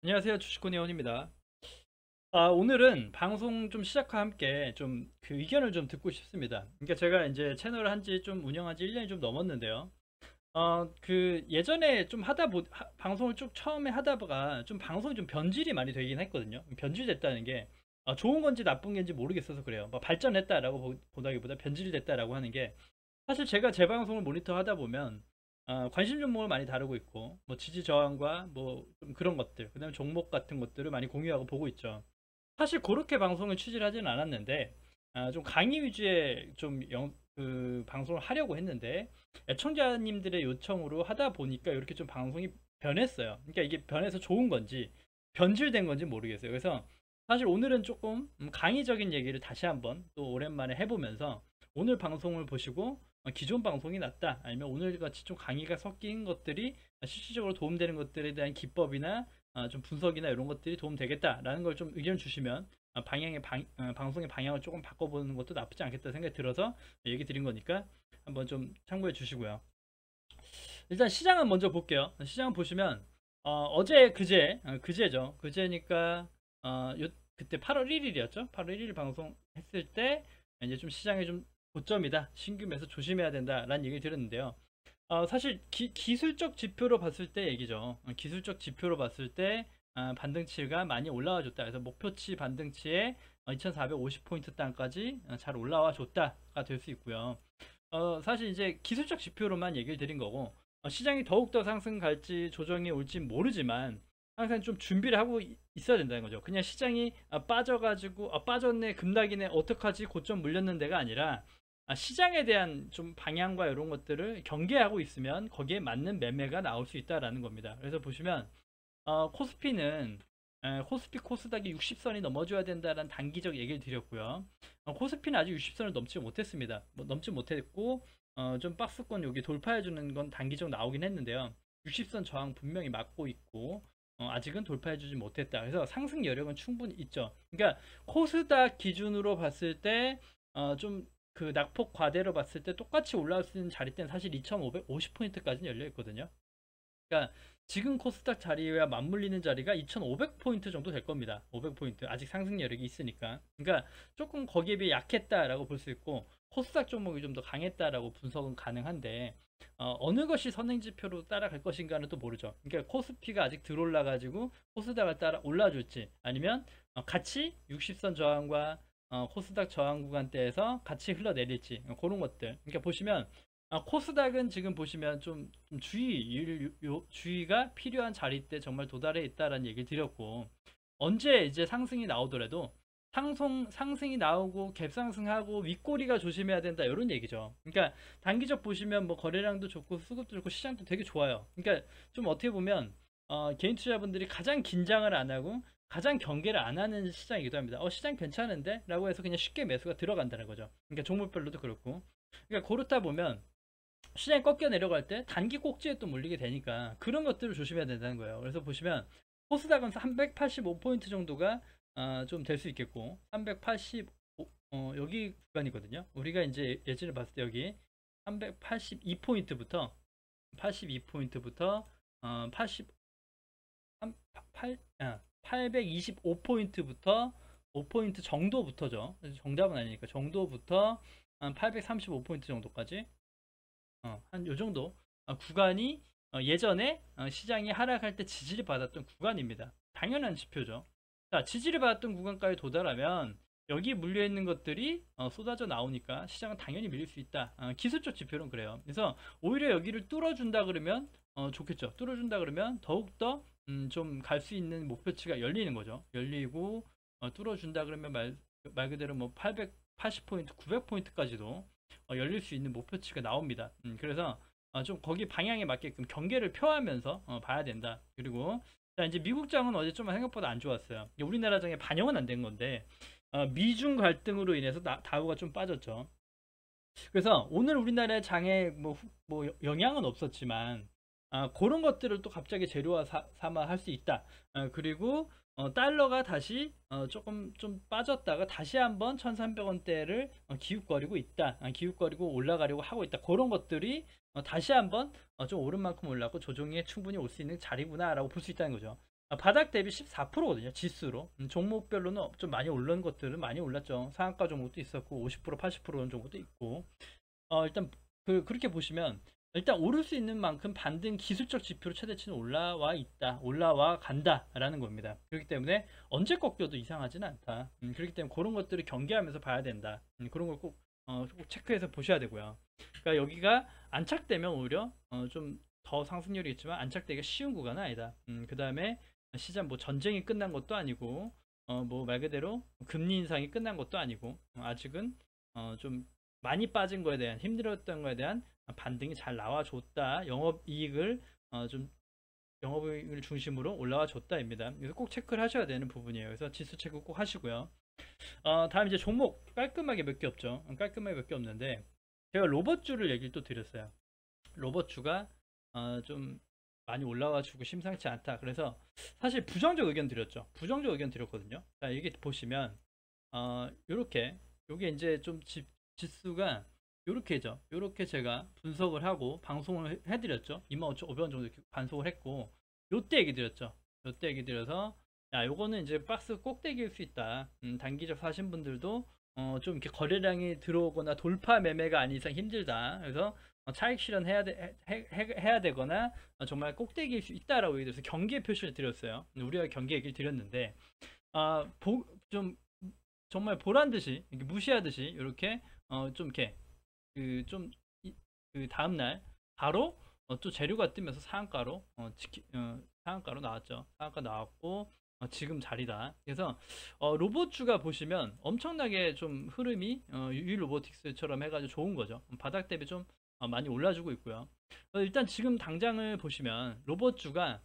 안녕하세요. 주식코네원입니다. 오늘은 방송 좀 시작과 함께 좀 그 의견을 좀 듣고 싶습니다. 그러니까 제가 이제 채널을 한지 좀 운영한 지 1년이 좀 넘었는데요. 예전에 좀 방송을 쭉 처음에 하다가 좀 방송이 좀 변질이 많이 되긴 했거든요. 변질됐다는 게 좋은 건지 나쁜 건지 모르겠어서 그래요. 뭐 발전했다라고 보다기보다 변질됐다라고 하는 게, 사실 제가 제 방송을 모니터 하다 보면 관심 종목을 많이 다루고 있고, 뭐 지지 저항과 뭐 좀 그런 것들, 그다음에 종목 같은 것들을 많이 공유하고 보고 있죠. 사실 그렇게 방송을 취지를 하지는 않았는데, 좀 강의 위주의 그 방송을 하려고 했는데, 애청자님들의 요청으로 하다 보니까 이렇게 좀 방송이 변했어요. 그러니까 이게 변해서 좋은 건지 변질된 건지 모르겠어요. 그래서 사실 오늘은 조금 강의적인 얘기를 다시 한번 또 오랜만에 해보면서, 오늘 방송을 보시고 기존 방송이 낫다, 아니면 오늘 같이 좀 강의가 섞인 것들이 실질적으로 도움되는 것들에 대한 기법이나 좀 분석이나 이런 것들이 도움되겠다라는 걸 좀 의견 주시면, 방송의 방향을 조금 바꿔보는 것도 나쁘지 않겠다 생각이 들어서 얘기 드린 거니까 한번 좀 참고해 주시고요. 일단 시장은 먼저 볼게요. 시장 보시면 어제 그제죠. 그제니까 그때 8월 1일이었죠. 8월 1일 방송했을 때 이제 좀 시장의 좀 고점이다, 신규 매수 조심해야 된다라는 얘기를 들었는데요. 사실 기술적 지표로 봤을 때 얘기죠. 기술적 지표로 봤을 때 반등치가 많이 올라와 줬다. 그래서 목표치 반등치에 2450포인트 단까지 잘 올라와 줬다가 될 수 있고요. 사실 이제 기술적 지표로만 얘기를 드린 거고, 시장이 더욱더 상승 갈지 조정이 올지 모르지만 항상 좀 준비를 하고 있어야 된다는 거죠. 그냥 시장이 빠져가지고 빠졌네, 급락이네, 어떡하지, 고점 물렸는데가 아니라 시장에 대한 좀 방향과 이런 것들을 경계하고 있으면 거기에 맞는 매매가 나올 수 있다라는 겁니다. 그래서 보시면 코스피는 코스피 코스닥이 60선이 넘어줘야 된다는 단기적 얘기를 드렸고요. 코스피는 아직 60선을 넘지 못했습니다. 뭐 넘지 못했고, 좀 박스권 여기 돌파해주는 건 단기적 나오긴 했는데요. 60선 저항 분명히 막고 있고, 아직은 돌파해주지 못했다. 그래서 상승 여력은 충분히 있죠. 그러니까 코스닥 기준으로 봤을 때 좀 그 낙폭 과대로 봤을 때 똑같이 올라올 수 있는 자리대는 사실 2550포인트까지는 열려 있거든요. 그러니까 지금 코스닥 자리와 맞물리는 자리가 2500포인트 정도 될 겁니다. 500포인트. 아직 상승 여력이 있으니까. 그러니까 조금 거기에 비해 약했다라고 볼 수 있고, 코스닥 종목이 좀 더 강했다라고 분석은 가능한데, 어느 것이 선행지표로 따라갈 것인가는 또 모르죠. 그러니까 코스피가 아직 덜 올라가지고 코스닥을 따라 올라줄지, 아니면 같이 60선 저항과 코스닥 저항 구간대에서 같이 흘러내릴지, 그런 것들. 그러니까 보시면 코스닥은 지금 보시면 좀 주의가 필요한 자리 때 정말 도달해 있다라는 얘기를 드렸고, 언제 이제 상승이 나오더라도 상승이 나오고 갭상승하고 윗꼬리가 조심해야 된다, 이런 얘기죠. 그러니까 단기적 보시면 뭐 거래량도 좋고 수급도 좋고 시장도 되게 좋아요. 그러니까 좀 어떻게 보면 개인 투자분들이 가장 긴장을 안 하고 가장 경계를 안 하는 시장이기도 합니다. 시장 괜찮은데? 라고 해서 그냥 쉽게 매수가 들어간다는 거죠. 그러니까 종목별로도 그렇고. 그러니까 그렇다 보면 시장이 꺾여 내려갈 때 단기 꼭지에 또 몰리게 되니까 그런 것들을 조심해야 된다는 거예요. 그래서 보시면 코스닥은 385포인트 정도가 좀 될 수 있겠고, 385 여기 구간이거든요. 우리가 이제 예전에 봤을 때 여기 382포인트부터 82포인트부터 80 8 825포인트부터 5포인트 정도부터죠. 정답은 아니니까 정도부터 한 835포인트 정도까지, 한 요 정도 구간이 예전에 시장이 하락할 때 지지를 받았던 구간입니다. 당연한 지표죠. 자, 지지를 받았던 구간까지 도달하면 여기 물려 있는 것들이 쏟아져 나오니까 시장은 당연히 밀릴 수 있다. 기술적 지표는 그래요. 그래서 오히려 여기를 뚫어준다 그러면 좋겠죠. 뚫어준다 그러면 더욱더 좀 갈 수 있는 목표치가 열리는 거죠. 열리고 뚫어준다 그러면 말 그대로 뭐 880포인트, 900포인트까지도 열릴 수 있는 목표치가 나옵니다. 그래서 좀 거기 방향에 맞게끔 경계를 표하면서 봐야 된다. 그리고 자, 이제 미국장은 어제 좀 생각보다 안 좋았어요. 우리나라 장에 반영은 안 된 건데 미중 갈등으로 인해서 다우가 좀 빠졌죠. 그래서 오늘 우리나라의 장에 뭐 영향은 없었지만 그런 것들을 또 갑자기 재료화 삼아 할 수 있다. 그리고 달러가 다시 조금 좀 빠졌다가 다시 한번 1300원대를 기웃거리고 있다. 기웃거리고 올라가려고 하고 있다. 그런 것들이 다시 한번 좀 오른 만큼 올랐고 조정에 충분히 올 수 있는 자리구나 라고 볼 수 있다는 거죠. 바닥 대비 14%거든요. 지수로. 종목별로는 좀 많이 오른 것들은 많이 올랐죠. 상한가 종목도 있었고 50% 80%는 종목도 있고. 일단 그렇게 보시면 일단 오를 수 있는 만큼 반등 기술적 지표로 최대치는 올라와 있다. 올라와 간다라는 겁니다. 그렇기 때문에 언제 꺾여도 이상하지는 않다. 그렇기 때문에 그런 것들을 경계하면서 봐야 된다. 그런 걸 꼭 체크해서 보셔야 되고요. 그러니까 여기가 안착되면 오히려 좀 더 상승률이 있지만 안착되기가 쉬운 구간은 아니다. 그 다음에 시장 뭐 전쟁이 끝난 것도 아니고 뭐 말 그대로 금리 인상이 끝난 것도 아니고 아직은 좀 많이 빠진 거에 대한 힘들었던 거에 대한 반등이 잘 나와줬다. 좀 영업이익을 중심으로 올라와 줬다입니다. 그래서 꼭 체크를 하셔야 되는 부분이에요. 그래서 지수 체크 꼭 하시고요. 다음 이제 종목 깔끔하게 몇 개 없죠. 깔끔하게 몇 개 없는데 제가 로봇주를 얘기를 또 드렸어요. 로봇주가 좀 많이 올라와주고 심상치 않다. 그래서 사실 부정적 의견 드렸죠. 부정적 의견 드렸거든요. 자, 이게 보시면 요렇게 요게 이제 좀 지수가 요렇게죠. 요렇게 제가 분석을 하고 방송을 해드렸죠. 25,500원 정도 반송을 했고 요때 얘기 드렸죠. 요때 얘기 드려서 야 요거는 이제 박스 꼭대기일 수 있다. 단기적 사신 분들도 좀 이렇게 거래량이 들어오거나 돌파 매매가 아닌 이상 힘들다. 그래서 차익 실현해야 해야 되거나 정말 꼭대기일 수 있다라고 얘기해서 경계 표시를 드렸어요. 우리가 경계 얘기를 드렸는데 좀 정말 보란 듯이 무시하듯이 이렇게 좀 이렇게 그 다음날 바로 또 재료가 뜨면서 상한가로 나왔죠. 상한가 나왔고 지금 자리다. 그래서 로봇주가 보시면 엄청나게 좀 흐름이 유로보틱스처럼 해가지고 좋은 거죠. 바닥 대비 좀 많이 올라주고 있고요. 일단 지금 당장을 보시면 로봇주가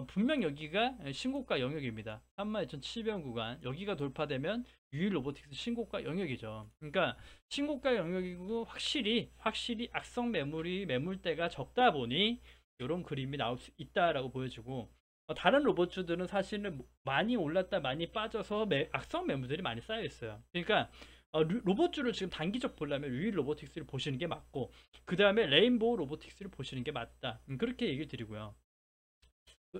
분명 여기가 신고가 영역입니다. 32,700원 구간 여기가 돌파되면 유일 로보틱스 신고가 영역이죠. 그러니까 신고가 영역이고 확실히 악성 매물대가 적다 보니 이런 그림이 나올 수 있다라고 보여지고 다른 로봇주들은 사실은 많이 올랐다 많이 빠져서 악성 매물들이 많이 쌓여 있어요. 그러니까 로봇주를 지금 단기적 보려면 유일 로보틱스를 보시는 게 맞고 그 다음에 레인보우 로보틱스를 보시는 게 맞다. 그렇게 얘기를 드리고요.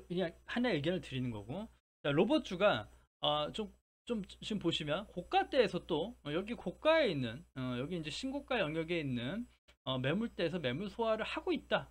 그냥 하나의 의견을 드리는 거고. 자, 로봇주가 좀 지금 보시면 고가대에서 또 여기 고가에 있는 여기 이제 신고가 영역에 있는 매물대에서 매물 소화를 하고 있다.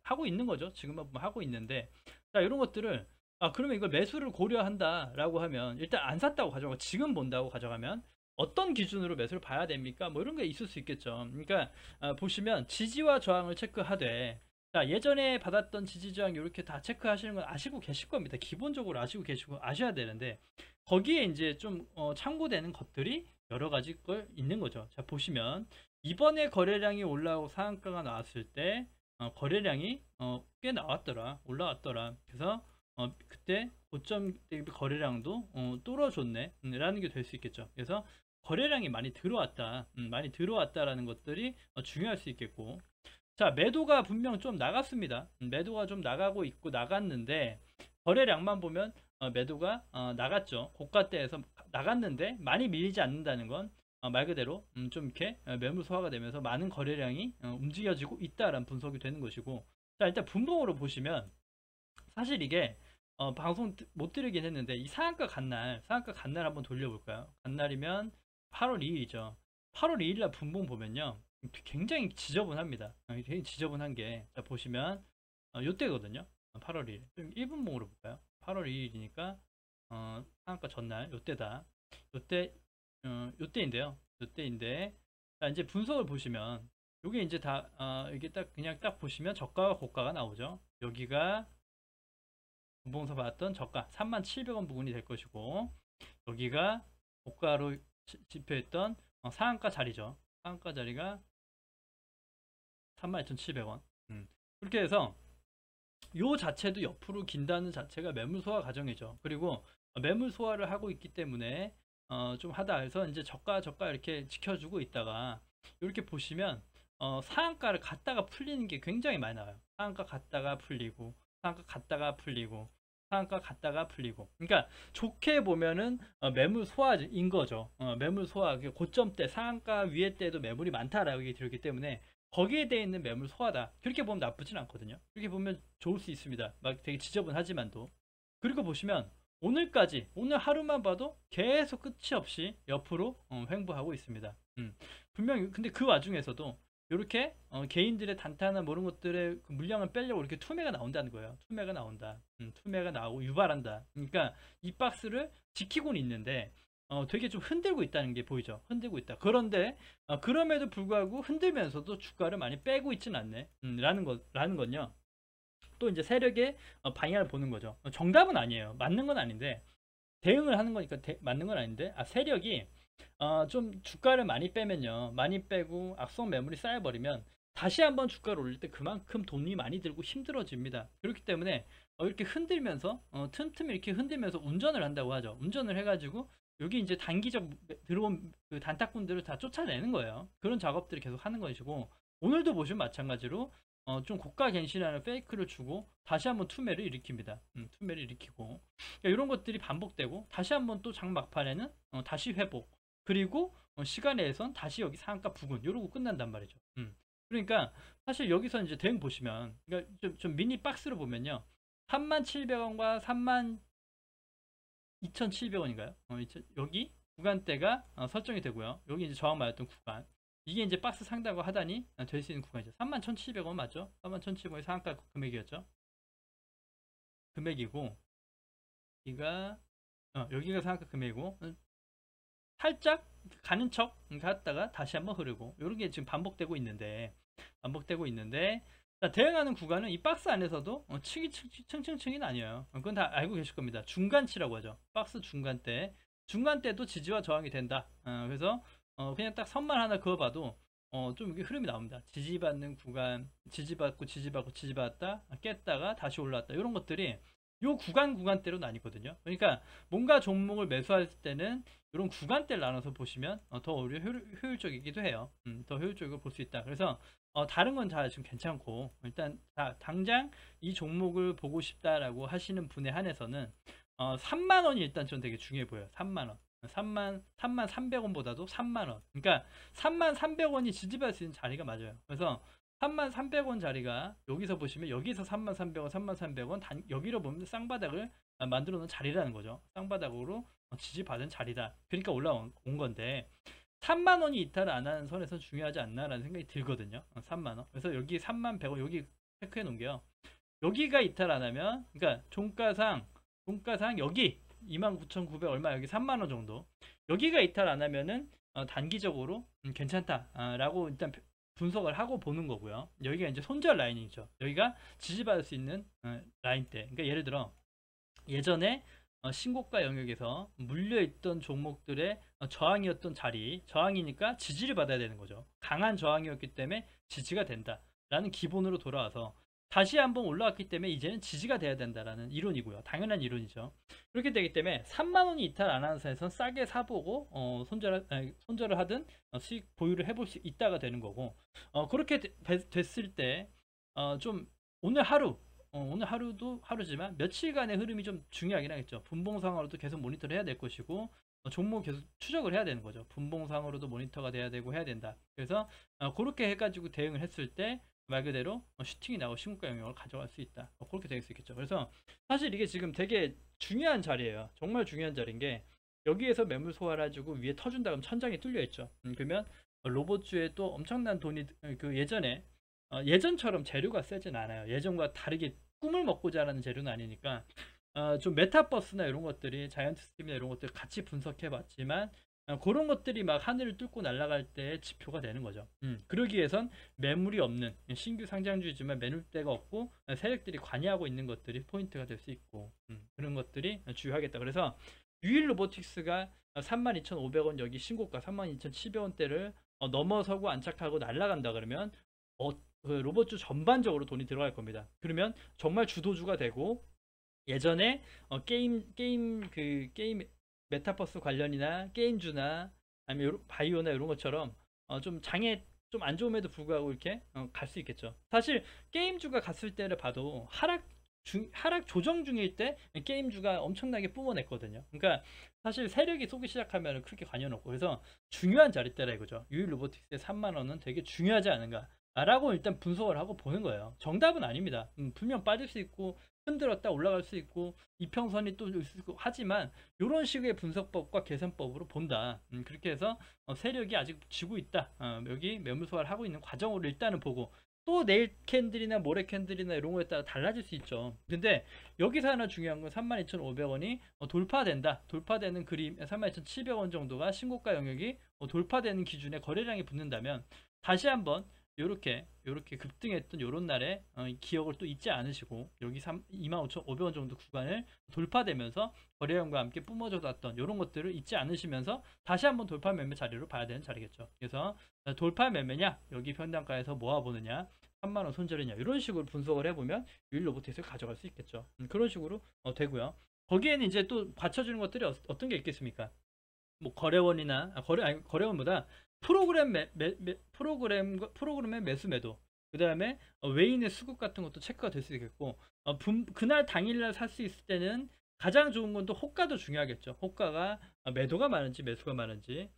하고 있는 거죠. 지금은 보면 하고 있는데 자, 이런 것들을 그러면 이걸 매수를 고려한다라고 하면 일단 안 샀다고 가져가 지금 본다고 가져가면 어떤 기준으로 매수를 봐야 됩니까? 뭐 이런 게 있을 수 있겠죠. 그러니까 보시면 지지와 저항을 체크하되 자, 예전에 받았던 지지 저항 이렇게 다 체크하시는 건 아시고 계실 겁니다. 기본적으로 아시고 계시고 아셔야 되는데 거기에 이제 좀 참고되는 것들이 여러 가지 걸 있는 거죠. 자, 보시면 이번에 거래량이 올라오고 상한가가 나왔을 때 거래량이 꽤 나왔더라. 올라왔더라. 그래서 그때 고점 대비 거래량도 뚫어줬네 라는 게 될 수 있겠죠. 그래서 거래량이 많이 들어왔다. 많이 들어왔다라는 것들이 중요할 수 있겠고 자, 매도가 분명 좀 나갔습니다. 매도가 좀 나가고 있고 나갔는데 거래량만 보면 매도가 나갔죠. 고가대에서 나갔는데 많이 밀리지 않는다는 건 말 그대로 좀 이렇게 매물 소화가 되면서 많은 거래량이 움직여지고 있다라는 분석이 되는 것이고 자, 일단 분봉으로 보시면 사실 이게 방송 못 드리긴 했는데 이 상한가 간날 한번 돌려볼까요? 간날이면 8월 2일이죠. 8월 2일날 분봉 보면요. 굉장히 지저분합니다. 굉장히 지저분한 게, 자, 보시면, 요때거든요. 8월 2일. 좀 1분봉으로 볼까요? 8월 2일이니까, 상한가 전날, 요때다. 요때, 요때인데요. 요때인데, 자, 이제 분석을 보시면, 요게 이제 다, 이게 그냥 딱 보시면 저가와 고가가 나오죠. 여기가 분봉에서 봤던 저가 37,000원 부분이 될 것이고, 여기가 고가로 지표했던 상한가 자리죠. 상한가 자리가 32,700원. 그렇게 해서 요 자체도 옆으로 긴다는 자체가 매물 소화 과정이죠. 그리고 매물 소화를 하고 있기 때문에 좀 하다 해서 이제 저가 이렇게 지켜주고 있다가 이렇게 보시면 상한가를 갔다가 풀리는 게 굉장히 많이 나와요. 상한가 갔다가 풀리고 상한가 갔다가 풀리고 상한가 갔다가 풀리고 그러니까 좋게 보면은 매물 소화인 거죠. 매물 소화 고점대 상한가 위에 때도 매물이 많다라고 얘기 들었기 때문에 거기에 대해 있는 매물 소화다 그렇게 보면 나쁘진 않거든요. 그렇게 보면 좋을 수 있습니다. 막 되게 지저분하지만도 그리고 보시면 오늘까지 오늘 하루만 봐도 계속 끝이 없이 옆으로 횡보하고 있습니다. 분명히 근데 그 와중에서도 이렇게 개인들의 단타나 뭐 이런 것들의 그 물량을 빼려고 이렇게 투매가 나온다는 거예요. 투매가 나온다. 투매가 나오고 유발한다. 그러니까 이 박스를 지키고는 있는데 되게 좀 흔들고 있다는 게 보이죠. 흔들고 있다. 그런데 그럼에도 불구하고 흔들면서도 주가를 많이 빼고 있지는 않네. 라는 건요. 또 이제 세력의 방향을 보는 거죠. 정답은 아니에요. 맞는 건 아닌데 대응을 하는 거니까 맞는 건 아닌데 세력이 좀 주가를 많이 빼면요. 많이 빼고 악성 매물이 쌓여버리면 다시 한번 주가를 올릴 때 그만큼 돈이 많이 들고 힘들어집니다. 그렇기 때문에 이렇게 흔들면서 틈틈이 이렇게 흔들면서 운전을 한다고 하죠. 운전을 해가지고 여기 이제 단기적 들어온 그 단타꾼들을 다 쫓아내는 거예요. 그런 작업들을 계속 하는 것이고 오늘도 보시면 마찬가지로 좀 고가 갱신하는 페이크를 주고 다시 한번 투매를 일으킵니다. 투매를 일으키고 그러니까 이런 것들이 반복되고 다시 한번 또 장 막판에는 다시 회복 그리고 시간에 의해선 다시 여기 상한가 부근 이러고 끝난단 말이죠. 그러니까 사실 여기서 이제 대응 보시면 그러니까 좀 미니 박스로 보면요 37,000원과 32,700원인가요? 여기 구간대가 설정이 되고요. 여기 이제 저항 맞았던 구간 이게 이제 박스 상단과 하단이 될 수 있는 구간이죠. 31,700원 맞죠? 31,700원이 상한가 금액이었죠. 금액이고 여기가 상한가 금액이고 살짝 가는 척 갔다가 다시 한번 흐르고 이런 게 지금 반복되고 있는데 자, 대응하는 구간은 이 박스 안에서도 층층층이 나뉘어요. 그건 다 알고 계실 겁니다. 중간치라고 하죠. 박스 중간대도 지지와 저항이 된다. 그래서 그냥 딱 선만 하나 그어봐도 좀 이게 흐름이 나옵니다. 지지받는 구간, 지지받고 지지받았다, 깼다가 다시 올라왔다. 이런 것들이 요 구간대로 나뉘거든요. 그러니까 뭔가 종목을 매수할 때는 이런 구간대를 나눠서 보시면 더 오히려 효율적이기도 해요. 더 효율적으로 볼 수 있다. 그래서 다른 건 다 지금 괜찮고 일단 당장 이 종목을 보고 싶다라고 하시는 분에 한해서는 3만 원이 일단 좀 되게 중요해 보여요. 3만 원. 3만 300원보다도 3만 원. 그러니까 3만 300원이 지지받을 수 있는 자리가 맞아요. 그래서 3만 300원 자리가 여기서 보시면 여기서 3만 300원, 3만 300원 여기로 보면 쌍바닥을 만들어 놓은 자리라는 거죠. 쌍바닥으로 지지받은 자리다. 그러니까 올라온 건데 3만 원이 이탈을 안 하는 선에서 중요하지 않나라는 생각이 들거든요. 3만 원. 그래서 여기 3만 100원 여기 체크해 놓은게요. 여기가 이탈 안 하면 그러니까 종가상 여기 29,900 얼마 여기 3만 원 정도. 여기가 이탈 안 하면은 단기적으로 괜찮다라고 일단 분석을 하고 보는 거고요. 여기가 이제 손절 라인이죠. 여기가 지지받을 수 있는 라인대. 그러니까 예를 들어 예전에 신고가 영역에서 물려있던 종목들의 저항이었던 자리, 저항이니까 지지를 받아야 되는 거죠. 강한 저항이었기 때문에 지지가 된다라는 기본으로 돌아와서 다시 한번 올라왔기 때문에 이제는 지지가 돼야 된다라는 이론이고요. 당연한 이론이죠. 그렇게 되기 때문에 3만 원이 이탈 안 하는 선에서 싸게 사보고 손절을 하든 수익 보유를 해볼 수 있다가 되는 거고 그렇게 됐을 때 좀 오늘 하루도 하루지만 며칠간의 흐름이 좀 중요하긴 하겠죠. 분봉상으로도 계속 모니터를 해야 될 것이고 종목 계속 추적을 해야 되는 거죠. 분봉상으로도 모니터가 돼야 되고 해야 된다. 그래서 그렇게 해가지고 대응을 했을 때 말 그대로 슈팅이 나고 신고가 영역을 가져갈 수 있다. 그렇게 될 수 있겠죠. 그래서 사실 이게 지금 되게 중요한 자리예요. 정말 중요한 자리인 게 여기에서 매물 소화를 해주고 위에 터준다 그러면 천장이 뚫려 있죠. 그러면 로봇주에 또 엄청난 돈이 그 예전처럼 재료가 세진 않아요. 예전과 다르게 꿈을 먹고 자라는 재료는 아니니까 좀 메타버스나 이런 것들이 자이언트 스팀이나 이런 것들 같이 분석해 봤지만 그런 것들이 막 하늘을 뚫고 날아갈 때 지표가 되는 거죠. 그러기 위해선 매물이 없는 신규 상장주이지만 매물대가 없고 세력들이 관여하고 있는 것들이 포인트가 될 수 있고 그런 것들이 주요하겠다. 그래서 유일 로보틱스가 32,500원 여기 신고가 32,700원대를 넘어서고 안착하고 날아간다 그러면 그 로봇주 전반적으로 돈이 들어갈 겁니다. 그러면 정말 주도주가 되고 예전에 게임 메타버스 관련이나 게임주나 아니면 바이오나 이런 것처럼 좀 장에 좀 안 좋음에도 불구하고 이렇게 갈 수 있겠죠. 사실 게임주가 갔을 때를 봐도 하락 조정 중일 때 게임주가 엄청나게 뿜어냈거든요. 그러니까 사실 세력이 쏘기 시작하면 크게 관여는 없고 그래서 중요한 자리대라 이거죠. 유일 로보틱스의 3만원은 되게 중요하지 않은가 라고 일단 분석을 하고 보는 거예요. 정답은 아닙니다. 분명 빠질 수 있고 흔들었다 올라갈 수 있고 이평선이 또 있고 하지만 이런 식의 분석법과 계산법으로 본다. 그렇게 해서 세력이 아직 쥐고 있다. 여기 매물 소화를 하고 있는 과정으로 일단은 보고 또 내일 캔들이나 모레 캔들이나 이런 거에 따라 달라질 수 있죠. 근데 여기서 하나 중요한 건 32,500원이 돌파된다. 돌파되는 그림 32,700원 정도가 신고가 영역이 돌파되는 기준에 거래량이 붙는다면 다시 한번 요렇게 급등했던 요런 날에 기억을 또 잊지 않으시고 여기 25,500원 정도 구간을 돌파되면서 거래량과 함께 뿜어져 놨던 요런 것들을 잊지 않으시면서 다시 한번 돌파 매매 자리로 봐야 되는 자리겠죠. 그래서 돌파 매매냐 여기 평단가에서 모아보느냐 3만원 손절이냐 이런 식으로 분석을 해보면 유일로보트에서 가져갈 수 있겠죠. 그런 식으로 되고요. 거기에는 이제 또 받쳐주는 것들이 어떤 게 있겠습니까? 뭐 거래원이나 거래원보다 프로그램의 매수 매도 그 다음에 외인의 수급 같은 것도 체크가 될 수 있겠고 그날 당일날 살 수 있을 때는 가장 좋은 건 또 호가도 중요하겠죠. 호가가 매도가 많은지 매수가 많은지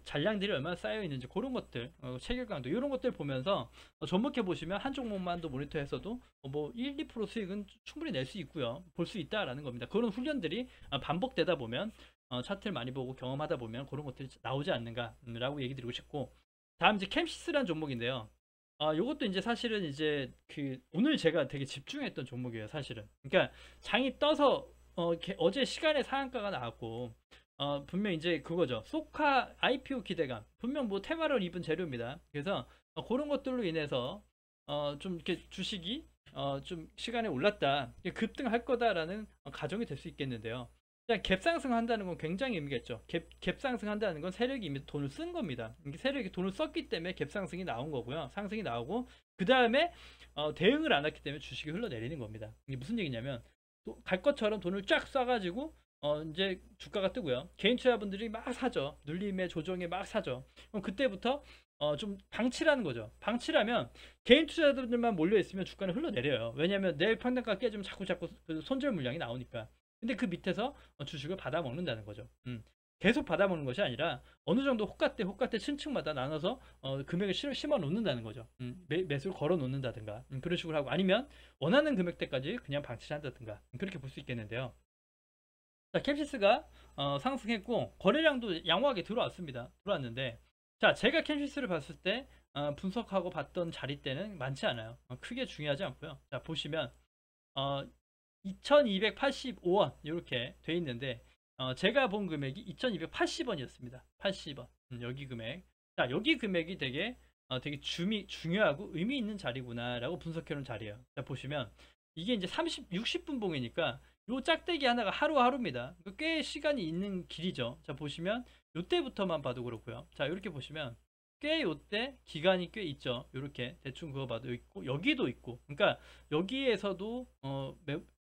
잔량들이 얼마나 쌓여 있는지 그런 것들 체결 강도 이런 것들 보면서 접목해 보시면 한 종목만도 모니터해서도 뭐 1, 2% 수익은 충분히 낼 수 있고요. 볼 수 있다라는 겁니다. 그런 훈련들이 반복되다 보면 차트를 많이 보고 경험하다 보면 그런 것들이 나오지 않는가라고 얘기 드리고 싶고 다음 이제 캠시스라는 종목인데요. 요것도 이제 사실은 이제 오늘 제가 되게 집중했던 종목이에요, 사실은. 그러니까 장이 떠서 어제 시간에 상한가가 나왔고 분명 이제 그거죠. 소카 IPO 기대감. 분명 뭐 테마를 입은 재료입니다. 그래서 그런 것들로 인해서 좀 이렇게 주식이 좀 시간에 올랐다. 급등할 거다라는 가정이 될 수 있겠는데요. 갭 상승한다는 건 굉장히 의미가 있죠. 갭 상승한다는 건 세력이 이미 돈을 쓴 겁니다. 세력이 돈을 썼기 때문에 갭 상승이 나온 거고요. 상승이 나오고 그 다음에 대응을 안 했기 때문에 주식이 흘러내리는 겁니다. 이게 무슨 얘기냐면 갈 것처럼 돈을 쫙 쏴가지고 이제 주가가 뜨고요. 개인 투자분들이 막 사죠. 눌림에 조정에 막 사죠. 그럼 그때부터 좀 방치라는 거죠. 방치라면 개인 투자자들만 몰려 있으면 주가는 흘러내려요. 왜냐하면 내일 평단가 깨지면 자꾸 그 손절 물량이 나오니까. 근데 그 밑에서 주식을 받아 먹는다는 거죠. 계속 받아 먹는 것이 아니라 어느 정도 호가 때 층층마다 나눠서 금액을 심어 놓는다는 거죠. 매수를 걸어 놓는다든가 그런 식으로 하고 아니면 원하는 금액대까지 그냥 방치를 한다든가 그렇게 볼 수 있겠는데요. 자, 캡시스가 상승했고 거래량도 양호하게 들어왔는데 자, 제가 캡시스를 봤을 때 분석하고 봤던 자리 때는 많지 않아요. 크게 중요하지 않고요. 자, 보시면 2285원 이렇게 돼 있는데 제가 본 금액이 2280원이었습니다. 80원. 여기 금액. 자, 여기 금액이 되게 중요하고 의미 있는 자리구나라고 분석해 놓은 자리예요. 자, 보시면 이게 이제 60분 봉이니까 요 짝대기 하나가 하루하루입니다. 꽤 시간이 있는 길이죠. 자, 보시면 요때부터만 봐도 그렇고요. 자, 이렇게 보시면 꽤 요때 기간이 꽤 있죠. 이렇게 대충 그거 봐도 있고 여기도 있고. 그러니까 여기에서도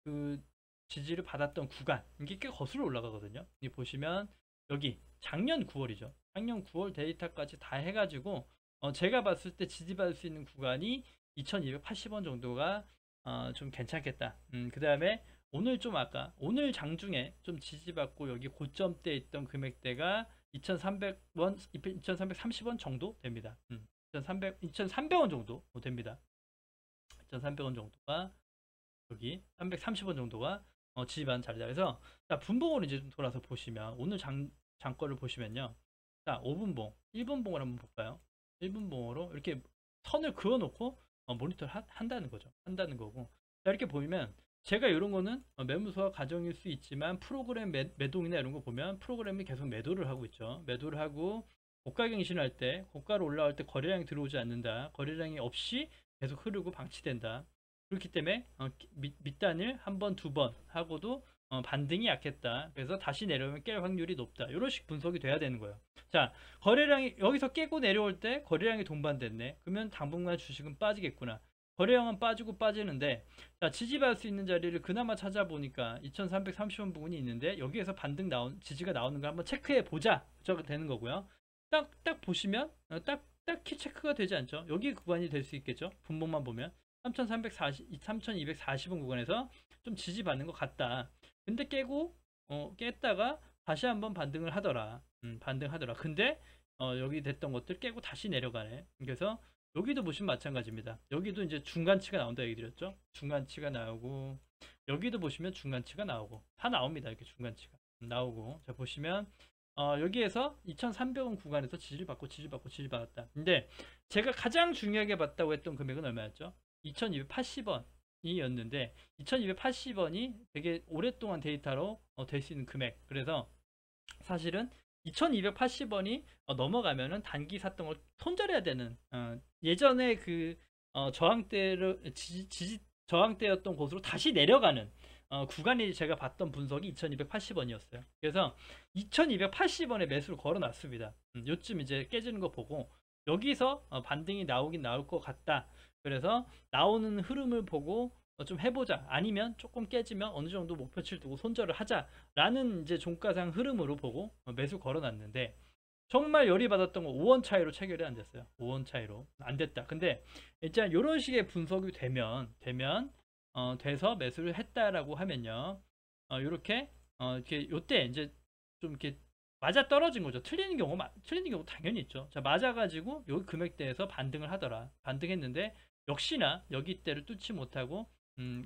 그 지지를 받았던 구간 이게 꽤 거슬러 올라가거든요. 이 보시면 여기 작년 9월이죠. 작년 9월 데이터까지 다 해가지고 제가 봤을 때 지지받을 수 있는 구간이 2280원 정도가 좀 괜찮겠다. 그 다음에 오늘 좀 오늘 장중에 좀 지지받고 여기 고점대 있던 금액대가 2300원, 2330원 정도 됩니다. 2300원 정도 됩니다. 2300원 정도가 여기 330원 정도가 지지받은 자리다. 그래서 자, 분봉으로 이제 좀 돌아서 보시면 오늘 장거를 보시면요. 자, 5분봉, 1분봉을 한번 볼까요? 1분봉으로 이렇게 선을 그어 놓고 모니터를 한다는 거죠. 한다는 거고. 자, 이렇게 보면 제가 이런 거는 매무소와 가정일 수 있지만 프로그램 매동이나 이런 거 보면 프로그램이 계속 매도를 하고 있죠. 매도를 하고 고가 갱신할 때 고가로 올라올 때 거래량이 들어오지 않는다. 거래량이 없이 계속 흐르고 방치된다. 그렇기 때문에 밑단을 한 번, 두 번 하고도 반등이 약했다. 그래서 다시 내려오면 깰 확률이 높다. 이런 식 분석이 돼야 되는 거예요. 자, 거래량이 여기서 깨고 내려올 때 거래량이 동반됐네. 그러면 당분간 주식은 빠지겠구나. 거래량은 빠지고 빠지는데 자, 지지받을 수 있는 자리를 그나마 찾아보니까 2330원 부분이 있는데 여기에서 지지가 나오는 걸 한번 체크해 보자. 저 되는 거고요. 딱 보시면 딱히 체크가 되지 않죠. 여기 구간이 될 수 있겠죠. 분봉만 보면 3240원 구간에서 좀 지지받는 것 같다. 근데 깼다가 다시 한번 반등을 하더라. 반등하더라. 근데 여기 됐던 것들 깨고 다시 내려가네. 그래서 여기도 보시면 마찬가지입니다. 여기도 이제 중간치가 나온다 얘기 드렸죠. 중간치가 나오고 여기도 보시면 중간치가 나오고 다 나옵니다. 이렇게 중간치가 나오고, 자 보시면 여기에서 2,300원 구간에서 지지를 받고 지지를 받았다. 근데 제가 가장 중요하게 봤다고 했던 금액은 얼마였죠? 2,280원이었는데 2,280원이 되게 오랫동안 데이터로 될 수 있는 금액. 그래서 사실은 2,280원이 넘어가면은 단기 샀던 걸 손절해야 되는, 예전에 그 저항대를 저항대였던 곳으로 다시 내려가는 구간이, 제가 봤던 분석이 2,280원이었어요. 그래서 2,280원에 매수를 걸어 놨습니다. 요쯤 이제 깨지는 거 보고 여기서 반등이 나오긴 나올 것 같다. 그래서 나오는 흐름을 보고 좀 해보자, 아니면 조금 깨지면 어느 정도 목표치를 두고 손절을 하자라는 이제 종가상 흐름으로 보고 매수 걸어놨는데, 정말 열이 받았던 거 5원 차이로 체결이 안 됐어요. 5원 차이로 안 됐다. 근데 일단 이런 식의 분석이 되면 돼서 매수를 했다라고 하면요, 이렇게 이렇게 요때 이제 좀 이렇게 맞아 떨어진 거죠. 틀리는 경우 당연히 있죠. 자, 맞아가지고 여기 금액대에서 반등을 하더라. 반등했는데 역시나 여기 때를 뚫지 못하고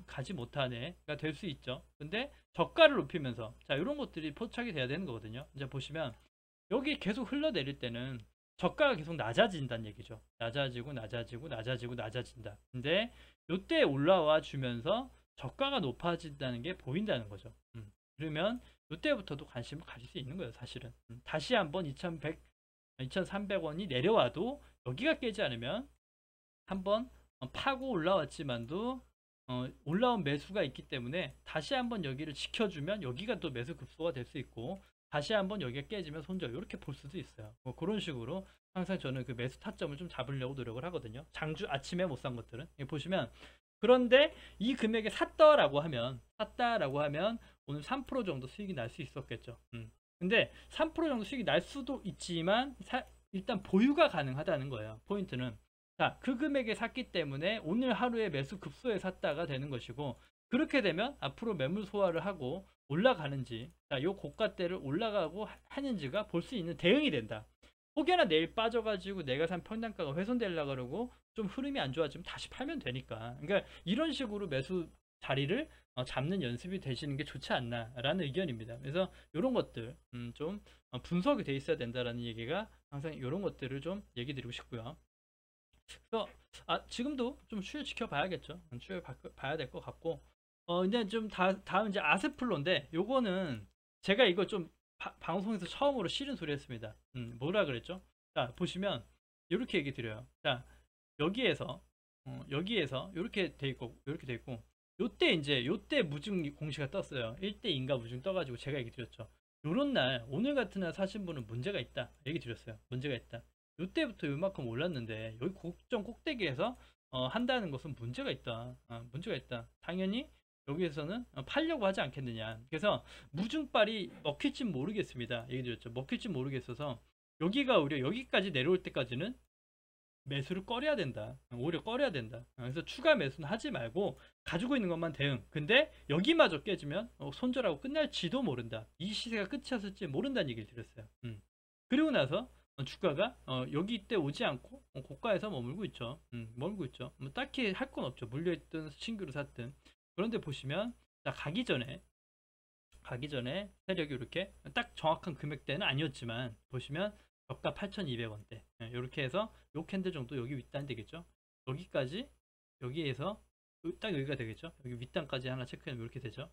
가지 못한 애가 될 수 있죠. 근데 저가를 높이면서, 자, 이런 것들이 포착이 돼야 되는 거거든요. 이제 보시면 여기 계속 흘러내릴 때는 저가가 계속 낮아진다는 얘기죠. 낮아진다. 근데 요때 올라와 주면서 저가가 높아진다는 게 보인다는 거죠. 그러면 요때부터도 관심을 가질 수 있는 거예요, 사실은. 다시 한번 2,300원이 내려와도 여기가 깨지 않으면 한번 파고 올라왔지만도 올라온 매수가 있기 때문에 다시 한번 여기를 지켜주면 여기가 또 매수 급소가 될 수 있고, 다시 한번 여기가 깨지면 손절, 이렇게 볼 수도 있어요. 뭐 그런 식으로 항상 저는 그 매수 타점을 좀 잡으려고 노력을 하거든요. 장주 아침에 못 산 것들은 보시면, 그런데 이 금액에 샀다라고 하면 오늘 3% 정도 수익이 날 수 있었겠죠. 근데 3% 정도 수익이 날 수도 있지만 일단 보유가 가능하다는 거예요. 포인트는, 자, 그 금액에 샀기 때문에 오늘 하루에 매수 급소에 샀다가 되는 것이고, 그렇게 되면 앞으로 매물 소화를 하고 올라가는지, 자, 요 고가대를 올라가고 하는지가 볼 수 있는 대응이 된다. 혹여나 내일 빠져가지고 내가 산 평단가가 훼손되려 그러고 좀 흐름이 안 좋아지면 다시 팔면 되니까. 그러니까 이런 식으로 매수 자리를 잡는 연습이 되시는 게 좋지 않나라는 의견입니다. 그래서 이런 것들 좀 분석이 돼 있어야 된다라는 얘기가, 항상 이런 것들을 좀 얘기 드리고 싶고요. 그래서 지금도 좀 추이 지켜봐야겠죠. 추이 봐야 될 것 같고, 근데 좀 다음 이제 아세플로인데, 요거는 제가 이거 좀 방송에서 처음으로 싫은 소리 했습니다. 뭐라 그랬죠? 자, 보시면 이렇게 얘기 드려요. 자, 여기에서 이렇게 돼 있고 요때 무증 공시가 떴어요. 1대 인가 무증 떠가지고 제가 얘기 드렸죠. 요런 날, 오늘 같은 날 사신 분은 문제가 있다 얘기 드렸어요. 문제가 있다. 요때부터 요만큼 올랐는데 여기 고점 꼭대기에서 한다는 것은 문제가 있다. 문제가 있다. 당연히 여기에서는 팔려고 하지 않겠느냐. 그래서 무증발이 먹힐지 모르겠습니다. 얘기 드렸죠. 먹힐지 모르겠어서 여기가 오히려 여기까지 내려올 때까지는 매수를 꺼려야 된다. 오히려 꺼려야 된다. 그래서 추가 매수는 하지 말고 가지고 있는 것만 대응. 근데 여기마저 깨지면 손절하고 끝날지도 모른다. 이 시세가 끝이었을지 모른다는 얘기를 드렸어요. 그리고 나서 주가가 여기 이때 오지 않고 고가에서 머물고 있죠. 머물고 있죠. 뭐 딱히 할 건 없죠. 물려있든 신규로 샀든. 그런데 보시면, 자, 가기 전에 세력이 이렇게 딱 정확한 금액대는 아니었지만, 보시면 저가 8,200원대 이렇게 해서 요 캔들 정도 여기 윗단 되겠죠. 여기에서 딱 여기가 되겠죠. 여기 윗단까지 하나 체크해놓으면 이렇게 되죠.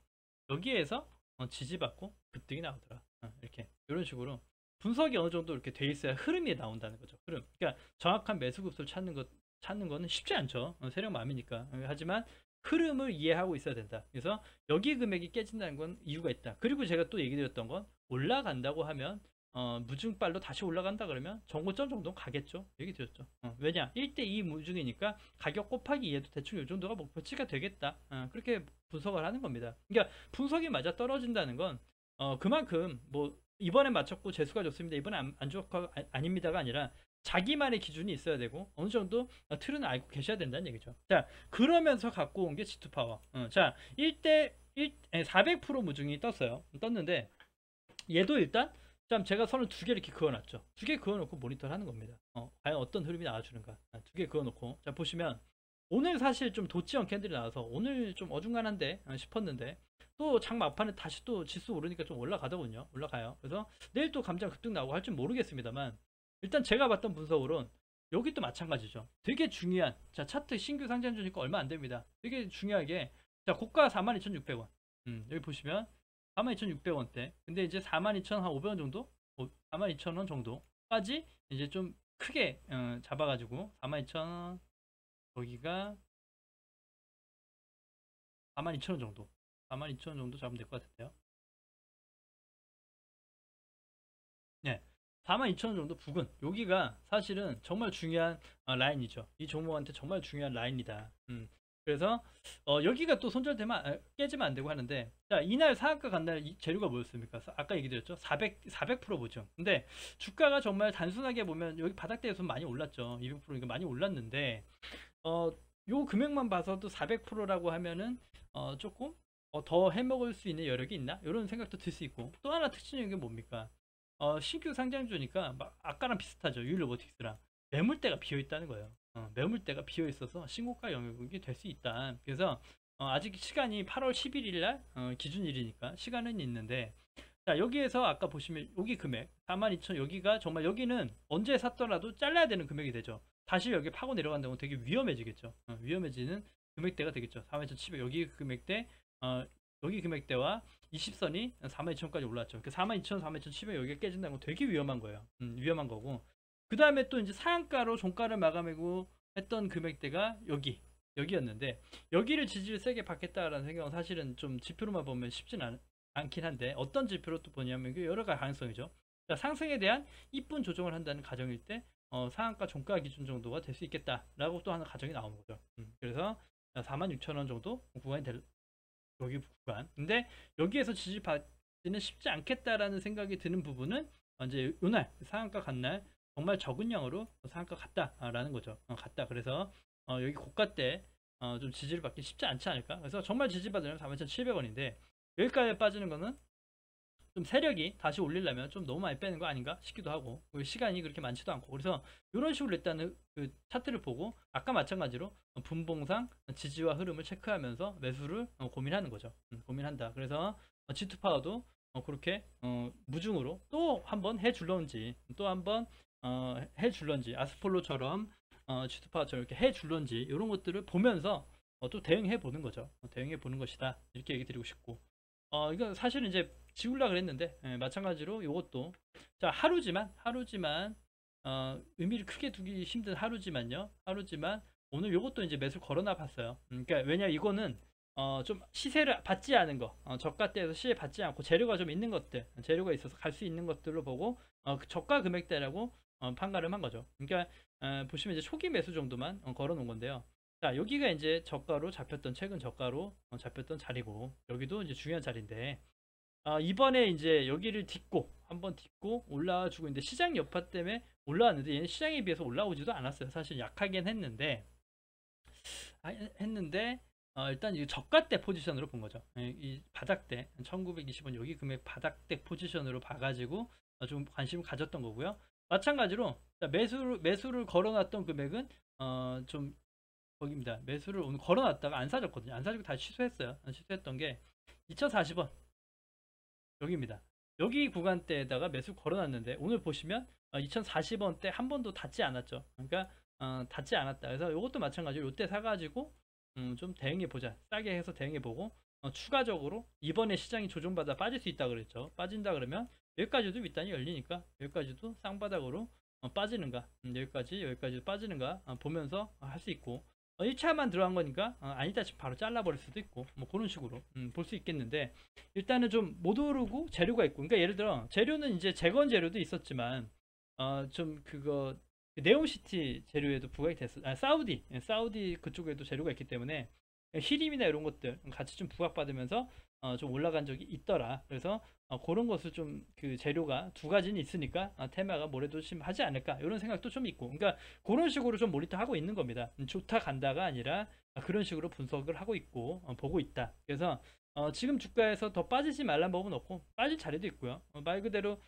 여기에서 지지받고 급등이 나오더라. 이렇게 이런 식으로 분석이 어느 정도 이렇게 돼 있어야 흐름이 나온다는 거죠. 흐름. 그러니까 정확한 매수 급소를 찾는 거는 쉽지 않죠. 세력 마음이니까. 하지만 흐름을 이해하고 있어야 된다. 그래서 여기 금액이 깨진다는 건 이유가 있다. 그리고 제가 또 얘기 드렸던 건, 올라간다고 하면 무증발로 다시 올라간다 그러면 정고점 정도 가겠죠. 얘기 드렸죠. 왜냐, 1대2 무증이니까 가격 곱하기 2에도 대충 이 정도가 목표치가 되겠다. 그렇게 분석을 하는 겁니다. 그러니까 분석이 맞아 떨어진다는 건 그만큼 뭐 이번에 맞췄고 재수가 좋습니다, 이번에 안 좋고 아닙니다가 아니라 자기만의 기준이 있어야 되고 어느 정도 틀은 알고 계셔야 된다는 얘기죠. 자, 그러면서 갖고 온 게 G2 파워. 자, 400% 무증이 떴는데 얘도 일단 참 제가 선을 두 개 이렇게 그어놨죠. 두 개 그어놓고 모니터를 하는 겁니다. 과연 어떤 흐름이 나와주는가. 두 개 그어놓고, 자, 보시면 오늘 사실 좀 도치형 캔들이 나와서 오늘 좀 어중간한데 싶었는데 또 장 막판에 다시 또 지수 오르니까 좀 올라가더군요. 올라가요. 그래서 내일 또 감장 급등 나오고 할지 모르겠습니다만 일단 제가 봤던 분석으로는 여기 또 마찬가지죠. 되게 중요한 자 차트 신규 상장 주니까 얼마 안 됩니다. 되게 중요하게 자 고가 42,600원 여기 보시면 42,600원대 근데 이제 42,500원 정도 42,000원 정도까지 이제 좀 크게 잡아가지고 42,000원 여기가 42,000원 정도 42,000원 정도 잡으면 될 것 같은데요. 네, 42,000원 정도 부근 여기가 사실은 정말 중요한 라인이죠. 이 종목한테 정말 중요한 라인이다. 그래서 여기가 또 손절되면 깨지면 안 되고 하는데 자 이날 상한가 간 날 재료가 뭐였습니까? 아까 얘기 드렸죠. 400% 보죠. 근데 주가가 정말 단순하게 보면 여기 바닥대에서 많이 올랐죠. 200%니까 많이 올랐는데 요 금액만 봐서도 400%라고 하면은 조금 더 해먹을 수 있는 여력이 있나? 이런 생각도 들 수 있고 또 하나 특징적인 게 뭡니까? 신규 상장주니까 막 아까랑 비슷하죠. 유일 로보틱스랑 매물대가 비어 있다는 거예요. 매물대가 비어 있어서 신고가 영역이 될 수 있다. 그래서 아직 시간이 8월 11일 날 기준일이니까 시간은 있는데 자 여기에서 아까 보시면 여기 금액 42,000 여기가 정말 여기는 언제 샀더라도 잘라야 되는 금액이 되죠. 다시 여기 파고 내려간다면 되게 위험해지겠죠. 위험해지는 금액대가 되겠죠. 42,700 여기 금액대 여기 금액대와 20선이 42,000까지 올랐죠. 42,000, 42,700 여기가 깨진다는 건 되게 위험한 거예요. 위험한 거고. 그 다음에 또 이제 상한가로 종가를 마감하고 했던 금액대가 여기였는데 여기를 지지를 세게 받겠다라는 생각은 사실은 좀 지표로만 보면 쉽진 않긴 한데 어떤 지표로 또 보냐면 여러 가지 가능성이죠. 자, 상승에 대한 이쁜 조정을 한다는 가정일 때 상한가 종가 기준 정도가 될 수 있겠다라고 또 하는 가정이 나오는 거죠. 그래서 46,000원 정도 구간이 될 여기 구간. 근데 여기에서 지지받기는 쉽지 않겠다라는 생각이 드는 부분은 이제 요날 상한가 간 날 정말 적은 양으로 상한가 갔다라는 거죠. 갔다. 그래서 여기 고가 때 좀 지지를 받기 쉽지 않지 않을까? 그래서 정말 지지받으면 41,700원인데 여기까지 빠지는 거는 좀 세력이 다시 올리려면 좀 너무 많이 빼는 거 아닌가 싶기도 하고 시간이 그렇게 많지도 않고 그래서 이런 식으로 일단은 그 차트를 보고 아까 마찬가지로 분봉상 지지와 흐름을 체크하면서 매수를 고민하는 거죠. 고민한다. 그래서 G2 파워도 그렇게 무중으로 또 한번 해줄런지 또 한번 해줄런지 아스폴로처럼 G2 파워처럼 이렇게 해줄런지 이런 것들을 보면서 또 대응해 보는 거죠. 대응해 보는 것이다. 이렇게 얘기 드리고 싶고 이건 사실은 이제 지우려 그랬는데 마찬가지로 이것도 자 하루지만 의미를 크게 두기 힘든 하루지만 오늘 이것도 이제 매수 걸어놔 봤어요. 그러니까 왜냐 이거는 좀 시세를 받지 않은 거 저가대에서 시세 받지 않고 재료가 좀 있는 것들 재료가 있어서 갈 수 있는 것들로 보고 그 저가 금액대라고 판가름한 거죠. 그러니까 보시면 이제 초기 매수 정도만 걸어 놓은 건데요. 자 여기가 이제 저가로 잡혔던 최근 저가로 잡혔던 자리고 여기도 이제 중요한 자리인데 이번에 이제 여기를 한번 딛고 올라와 주고 있는데 시장 여파 때문에 올라왔는데 얘는 시장에 비해서 올라오지도 않았어요. 사실 약하긴 했는데 일단 이 저가대 포지션으로 본 거죠. 이 바닥대 1920원 여기 금액 바닥대 포지션으로 봐가지고 좀 관심을 가졌던 거고요. 마찬가지로 매수를 걸어놨던 금액은 좀 거기입니다. 매수를 오늘 걸어놨다가 안 사줬거든요. 안 사주고 다시 취소했어요. 취소했던 게 2040원 여기입니다. 여기 구간대에다가 매수 걸어놨는데 오늘 보시면 2040원대 한 번도 닿지 않았죠. 그러니까 닿지 않았다. 그래서 이것도 마찬가지로 이때 사가지고 좀 대응해보자. 싸게 해서 대응해보고 추가적으로 이번에 시장이 조정받아 빠질 수 있다 그랬죠. 빠진다 그러면 여기까지도 윗단이 열리니까 여기까지도 쌍바닥으로 빠지는가 여기까지 빠지는가 보면서 할 수 있고 1차만 들어간 거니까 아니다 싶으면 바로 잘라버릴 수도 있고 뭐 그런 식으로 볼 수 있겠는데 일단은 좀 못 오르고 재료가 있고 그러니까 예를 들어 재료는 이제 재건 재료도 있었지만 좀 그거 네옴시티 재료에도 부각이 됐어. 사우디 그쪽에도 재료가 있기 때문에 히림이나 이런 것들 같이 좀 부각받으면서 좀 올라간 적이 있더라. 그래서 그런 것을 좀 그 재료가 두 가지는 있으니까 테마가 뭐래도 좀 하지 않을까 이런 생각도 좀 있고 그러니까 그런 식으로 좀 모니터하고 있는 겁니다. 좋다 간다가 아니라 그런 식으로 분석을 하고 있고 보고 있다. 그래서 지금 주가에서 더 빠지지 말란 법은 없고 빠질 자리도 있고요. 말 그대로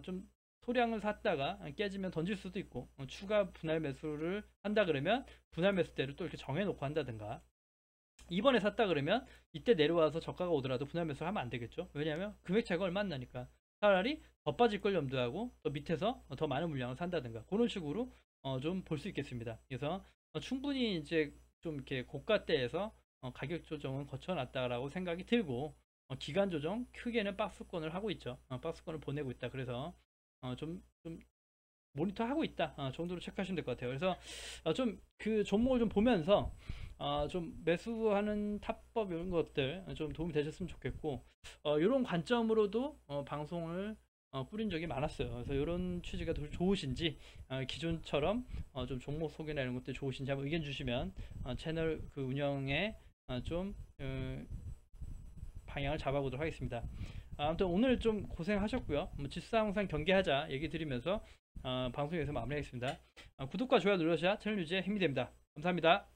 좀 소량을 샀다가 깨지면 던질 수도 있고, 추가 분할 매수를 한다 그러면 분할 매수대를 또 이렇게 정해놓고 한다든가, 이번에 샀다 그러면 이때 내려와서 저가가 오더라도 분할 매수를 하면 안 되겠죠. 왜냐하면 금액 차이가 얼마 안 나니까. 차라리 더 빠질 걸 염두하고 더 밑에서 더 많은 물량을 산다든가, 그런 식으로 좀 볼 수 있겠습니다. 그래서 충분히 이제 좀 이렇게 고가대에서 가격 조정은 거쳐놨다라고 생각이 들고, 기간 조정 크게는 박스권을 하고 있죠. 박스권을 보내고 있다. 그래서 좀 모니터 하고 있다 정도로 체크하시면 될 것 같아요. 그래서 좀 그 종목을 좀 보면서 좀 매수하는 타법 이런 것들 좀 도움이 되셨으면 좋겠고, 이런 관점으로도 방송을 꾸린 적이 많았어요. 그래서 이런 취지가 더 좋으신지, 기존처럼 좀 종목 소개나 이런 것들 좋으신지 한번 의견 주시면 채널 그 운영에 좀 방향을 잡아보도록 하겠습니다. 아무튼 오늘 좀 고생하셨고요. 뭐 지수 항상 경계하자 얘기 드리면서 방송 여기서 마무리하겠습니다. 구독과 좋아요 눌러주셔야 채널 유지에 힘이 됩니다. 감사합니다.